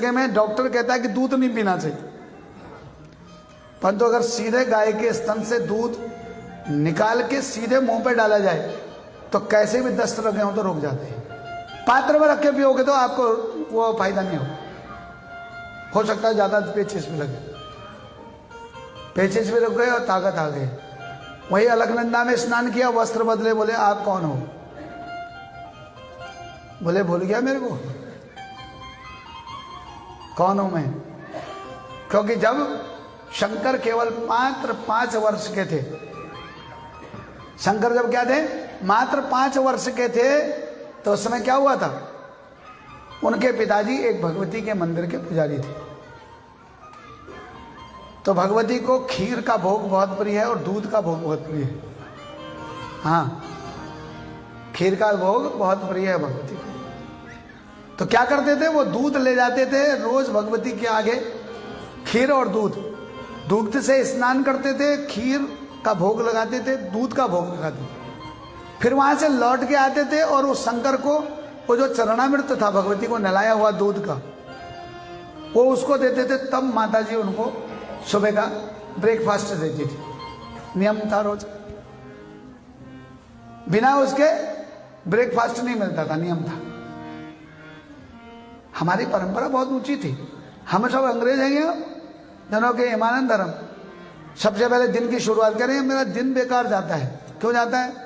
में डॉक्टर कहता है कि दूध नहीं पीना चाहिए, परंतु अगर सीधे गाय के स्तन से दूध निकाल के सीधे मुंह पे डाला जाए तो कैसे भी दस्त लगे हो तो रुक जाते हैं। पात्र में रख के पियोगे तो आपको वो फायदा नहीं हो सकता है ज्यादा पेचिश में लगे, पेचिश में रुक गए और ताकत आ गई। वही अलकनंदा में स्नान किया, वस्त्र बदले, बोले आप कौन हो? बोले भूल गया मेरे को, कौन हूं मैं? क्योंकि जब शंकर केवल मात्र 5 वर्ष के थे, शंकर जब क्या थे? मात्र 5 वर्ष के थे, तो उस समय क्या हुआ था? उनके पिताजी एक भगवती के मंदिर के पुजारी थे। तो भगवती को खीर का भोग बहुत प्रिय है और दूध का भोग बहुत प्रिय है। हाँ, खीर का भोग बहुत प्रिय है भगवती को। तो क्या करते थे? वो दूध ले जाते थे रोज भगवती के आगे, खीर और दूध से स्नान करते थे, खीर का भोग लगाते थे, दूध का भोग लगाते थे। फिर वहां से लौट के आते थे और उस शंकर को वो जो चरणामृत था भगवती को नलाया हुआ दूध का, वो उसको देते थे। तब माताजी उनको सुबह का ब्रेकफास्ट देती थी, नियम था रोज। बिना उसके ब्रेकफास्ट नहीं मिलता था, नियम था। हमारी परंपरा बहुत ऊंची थी। हम सब अंग्रेज हैं जनों के ईमानंद धर्म। सबसे पहले दिन की शुरुआत करें, मेरा दिन बेकार जाता है। क्यों जाता है?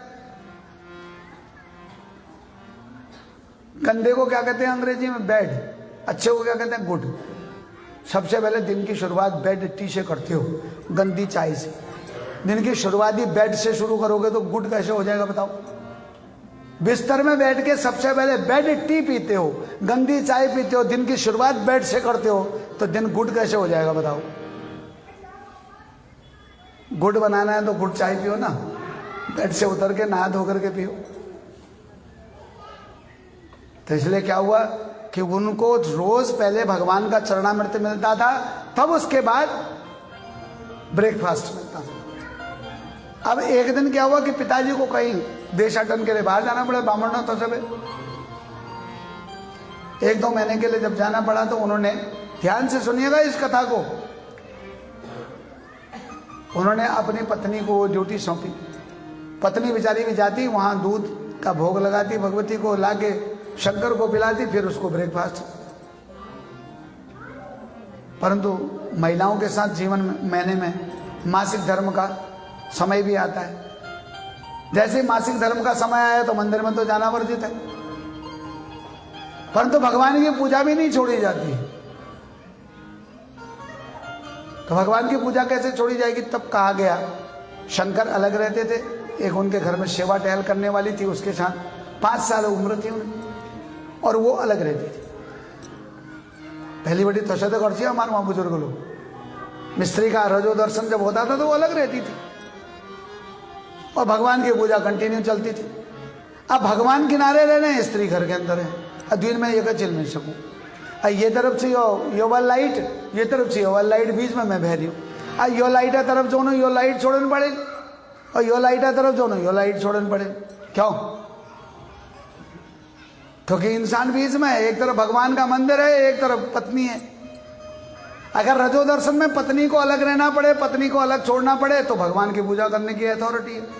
गंदे को क्या कहते हैं अंग्रेजी में? बैड। अच्छे को क्या कहते हैं? गुड। सबसे पहले दिन की शुरुआत बेड टी से करते हो, गंदी चाय से। दिन की शुरुआत ही बेड से शुरू करोगे तो गुड कैसे हो जाएगा बताओ? बिस्तर में बैठ के सबसे पहले बेड टी पीते हो, गंदी चाय पीते हो, दिन की शुरुआत बेड से करते हो, तो दिन गुड कैसे हो जाएगा बताओ? गुड बनाना है तो गुड चाय पियो ना, बेड से उतर के नहा धो करके पियो। तो इसलिए क्या हुआ कि उनको रोज पहले भगवान का चरणामृत मिलता था, तब उसके बाद ब्रेकफास्ट मिलता था। अब एक दिन क्या हुआ कि पिताजी को कहीं देशाटन के लिए बाहर जाना पड़ा, ब्राह्मणों तो सब 1-2 महीने के लिए जब जाना पड़ा, तो उन्होंने, ध्यान से सुनिएगा इस कथा को, उन्होंने अपनी पत्नी को ड्यूटी सौंपी। पत्नी बेचारी भी जाती, वहां दूध का भोग लगाती, भगवती को लाके शंकर को पिलाती, फिर उसको ब्रेकफास्ट। परंतु महिलाओं के साथ जीवन महीने में मासिक धर्म का समय भी आता है। जैसे मासिक धर्म का समय आया तो मंदिर में तो जाना वर्जित है, परंतु भगवान की पूजा भी नहीं छोड़ी जाती। तो भगवान की पूजा कैसे छोड़ी जाएगी? तब कहा गया, शंकर अलग रहते थे, एक उनके घर में सेवा टहल करने वाली थी, उसके साथ 5 साल उम्र थी उन्हें, और वो अलग रहती थी। पहली बड़ी तशद करती है हमारे वहां बुजुर्ग लोग। मिस्त्री का रजो दर्शन जब होता था तो वो अलग रहती थी, और भगवान की पूजा कंटिन्यू चलती थी। अब भगवान किनारे रह रहे हैं, स्त्री घर के अंदर है, दिन में एक चिल मिल सकूं। ये तरफ से यो वाल लाइट, ये तरफ से यो वाल लाइट, बीच में मैं बह रही हूँ। यो लाइट है तरफ जोनो यो लाइट छोड़ने पड़े, और यो लाइट है तरफ जोनो यो लाइट छोड़ने पड़े। क्यों? क्योंकि इंसान बीच में है, एक तरफ भगवान का मंदिर है, एक तरफ पत्नी है। अगर रजो दर्शन में पत्नी को अलग रहना पड़े, पत्नी को अलग छोड़ना पड़े, तो भगवान की पूजा करने की अथॉरिटी है।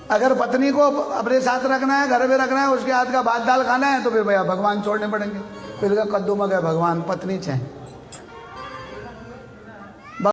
अगर पत्नी को अपने साथ रखना है, घर में रखना है, उसके हाथ का भात दाल खाना है, तो फिर भैया भगवान छोड़ने पड़ेंगे। फिर कद्दू में गए भगवान, पत्नी चाहे।